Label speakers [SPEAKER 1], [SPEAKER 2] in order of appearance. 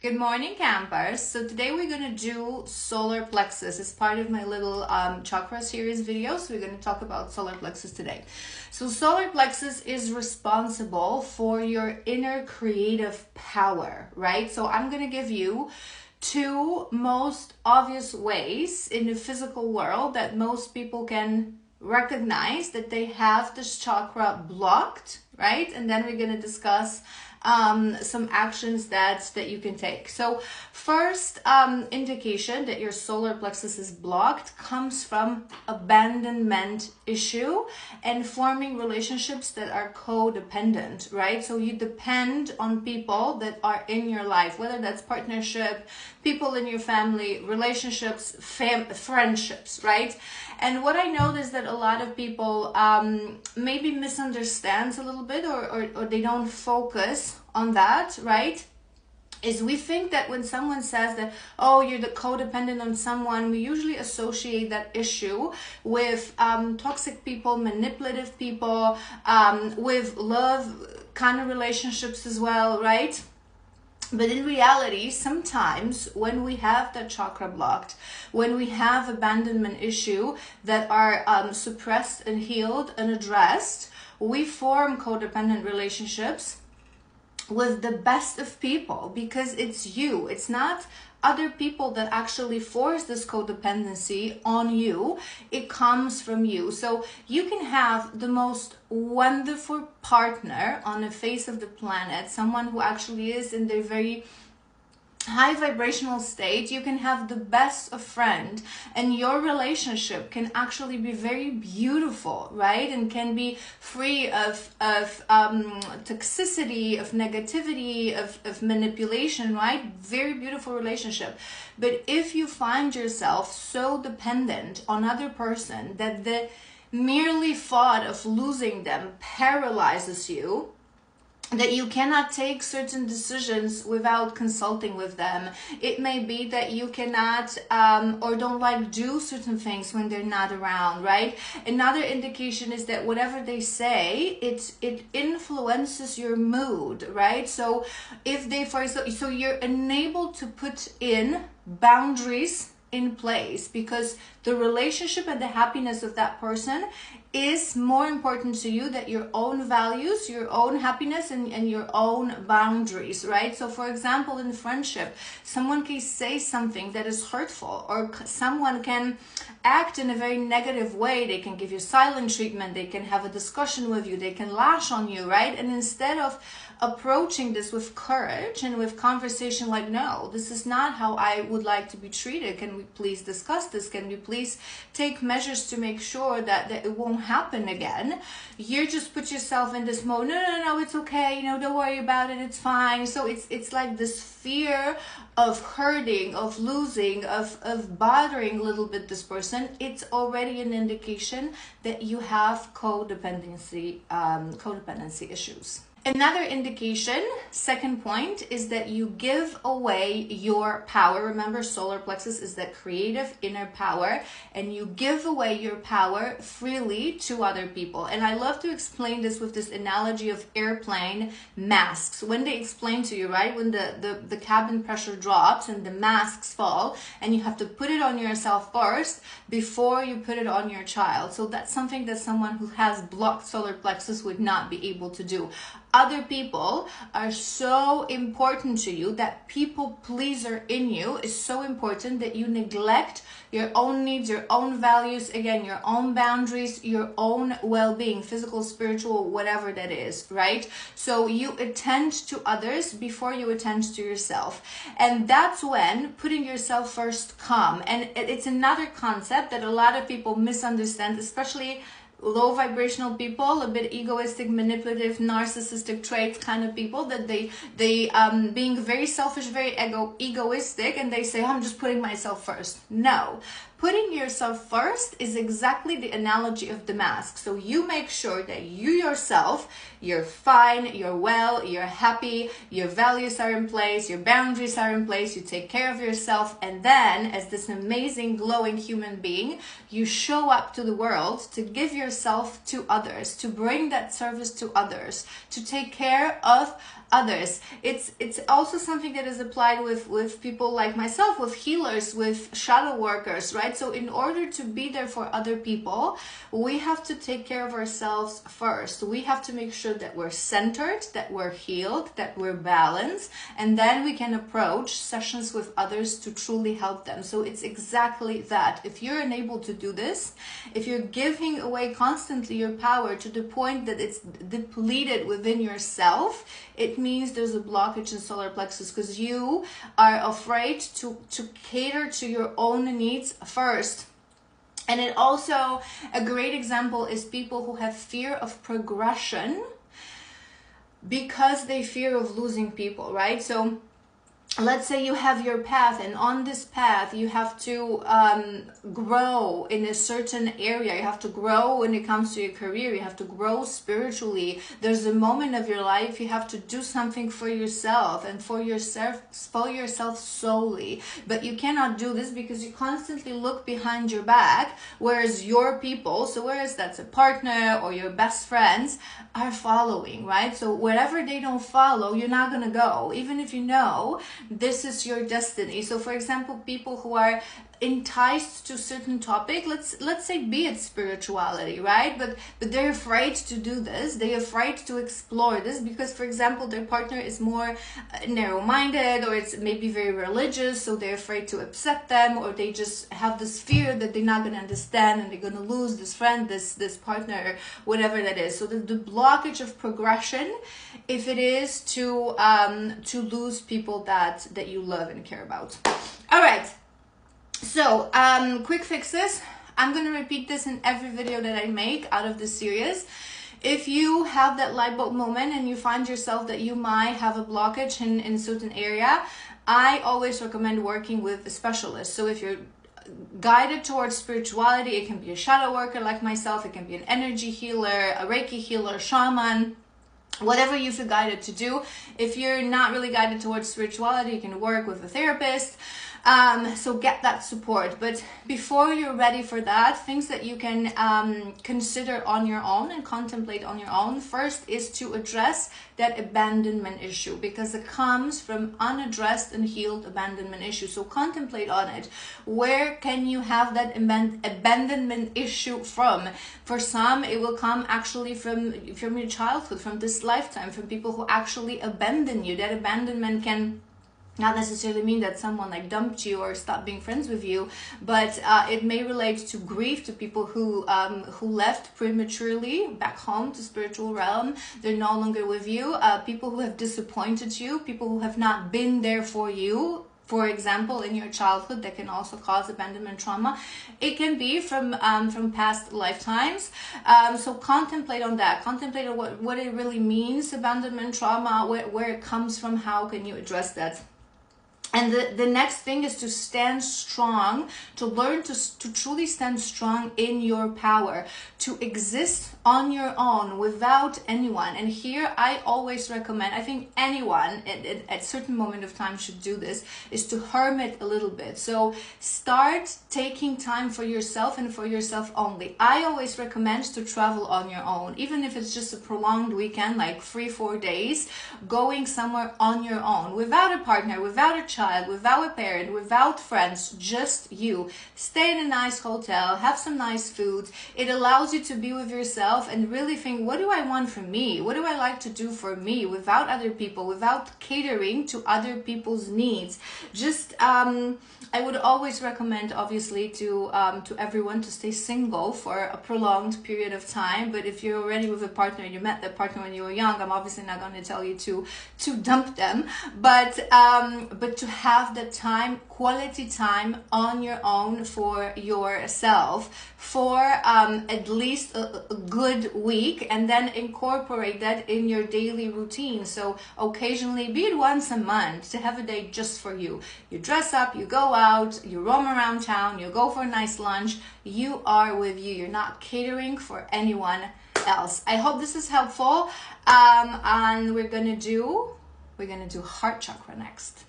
[SPEAKER 1] Good morning, campers. So today we're going to do solar plexus. It's part of my little chakra series video. So we're going to talk about solar plexus today. So solar plexus is responsible for your inner creative power, right? So I'm going to give you two most obvious ways in the physical world that most people can recognize that they have this chakra blocked, right? And then we're going to discuss some actions that you can take. So first indication that your solar plexus is blocked comes from abandonment issue and forming relationships that are codependent, right? So you depend on people that are in your life, whether that's partnership, people in your family, relationships, friendships, right? And what I noticed that a lot of people maybe misunderstands a little bit or they don't focus on that, right? Is we think that when someone says that, oh, you're the codependent on someone, we usually associate that issue with toxic people, manipulative people, with love kind of relationships as well, right? But in reality, sometimes when we have that chakra blocked, when we have abandonment issue that are suppressed and healed and addressed, we form codependent relationships with the best of people because it's you. It's not other people that actually force this codependency on you. It comes from you. So you can have the most wonderful partner on the face of the planet, someone who actually is in their very high vibrational state. You can have the best of friend and your relationship can actually be very beautiful, right? And can be free of toxicity, of negativity, of manipulation, right? Very beautiful relationship. But if you find yourself so dependent on other person that the merely thought of losing them paralyzes you, that you cannot take certain decisions without consulting with them. It may be that you cannot or don't like do certain things when they're not around, right? Another indication is that whatever they say, it influences your mood, right? So if they, for example, so you're unable to put in boundaries in place because the relationship and the happiness of that person is more important to you than your own values, your own happiness, and your own boundaries, right? So for example, in friendship, someone can say something that is hurtful, or someone can act in a very negative way. They can give you silent treatment, they can have a discussion with you, they can lash on you, right? And instead of approaching this with courage and with conversation like, no, this is not how I would like to be treated. Can we please discuss this? Can we please take measures to make sure that it won't happen again? You just put yourself in this mode, no, it's okay, don't worry about it, it's fine. So it's like this fear of hurting, of losing, of bothering a little bit this person. It's already an indication that you have codependency issues. Another indication, second point, is that you give away your power. Remember, solar plexus is that creative inner power, and you give away your power freely to other people. And I love to explain this with this analogy of airplane masks. When they explain to you, right, when the cabin pressure drops and the masks fall, and you have to put it on yourself first before you put it on your child. So that's something that someone who has blocked solar plexus would not be able to do. Other people are so important to you, that people pleaser in you is so important that you neglect your own needs, your own values, again, your own boundaries, your own well-being, physical, spiritual, whatever that is, right? So you attend to others before you attend to yourself. And that's when putting yourself first come. And it's another concept that a lot of people misunderstand, especially low vibrational people, a bit egoistic, manipulative, narcissistic traits kind of people, that they being very selfish, very egoistic, and they say, I'm just putting myself first. No, putting yourself first is exactly the analogy of the mask. So you make sure that you yourself, you're fine, you're well, you're happy, your values are in place, your boundaries are in place, you take care of yourself, and then as this amazing glowing human being, you show up to the world to give yourself to others, to bring that service to others, to take care of others. It's also something that is applied with people like myself, with healers, with shadow workers, right? So in order to be there for other people, we have to take care of ourselves first. We have to make sure that we're centered, that we're healed, that we're balanced, and then we can approach sessions with others to truly help them. So it's exactly that. If you're unable to do this, if you're giving away constantly your power to the point that it's depleted within yourself, it means there's a blockage in solar plexus, because you are afraid to cater to your own needs first. And it also, a great example is people who have fear of progression because they fear of losing people, right? So let's say you have your path, and on this path you have to grow in a certain area. You have to grow when it comes to your career. You have to grow spiritually. There's a moment of your life you have to do something for yourself and for yourself solely. But you cannot do this because you constantly look behind your back, whereas your people, so whereas that's a partner or your best friends, are following, right? So wherever they don't follow, you're not gonna go, even if you know this is your destiny. So for example, people who are enticed to certain topic, let's say be it spirituality, right? But they're afraid to do this. They're afraid to explore this because, for example, their partner is more narrow-minded, or it's maybe very religious, so they're afraid to upset them, or they just have this fear that they're not going to understand and they're going to lose this friend, this partner, whatever that is. So the blockage of progression, if it is to lose people that you love and care about. All right. So, quick fixes. I'm going to repeat this in every video that I make out of this series. If you have that light bulb moment and you find yourself that you might have a blockage in a certain area, I always recommend working with a specialist. So if you're guided towards spirituality, it can be a shadow worker like myself, it can be an energy healer, a Reiki healer, shaman, whatever you feel guided to do. If you're not really guided towards spirituality, you can work with a therapist. So get that support. But before you're ready for that, things that you can consider on your own and contemplate on your own, first is to address that abandonment issue, because it comes from unaddressed and healed abandonment issue. So contemplate on it. Where can you have that abandonment issue from? For some, it will come actually from your childhood, from this lifetime, from people who actually abandon you. That abandonment can not necessarily mean that someone like dumped you or stopped being friends with you, but it may relate to grief, to people who left prematurely back home to spiritual realm. They're no longer with you. People who have disappointed you, people who have not been there for you. For example, in your childhood, that can also cause abandonment trauma. It can be from past lifetimes. So contemplate on that. Contemplate on what it really means, abandonment trauma, where it comes from, how can you address that. And the next thing is to stand strong, to learn to truly stand strong in your power, to exist on your own without anyone. And here I always recommend, I think anyone at certain moment of time should do this, is to hermit a little bit. So start taking time for yourself and for yourself only. I always recommend to travel on your own, even if it's just a prolonged weekend, like 3-4 days, going somewhere on your own, without a partner, without a child, without a parent, without friends, just you. Stay in a nice hotel, have some nice food. It allows you to be with yourself and really think, what do I want for me? What do I like to do for me, without other people, without catering to other people's needs? Just I would always recommend, obviously, to everyone to stay single for a prolonged period of time. But if you're already with a partner, you met that partner when you were young, I'm obviously not going to tell you to dump them, but to have the time, quality time on your own for yourself for at least a good week, and then incorporate that in your daily routine. So occasionally, be it once a month, to have a day just for you. You dress up, you go out, you roam around town, you go for a nice lunch. You are with you. You're not catering for anyone else. I hope this is helpful. And we're gonna do heart chakra next.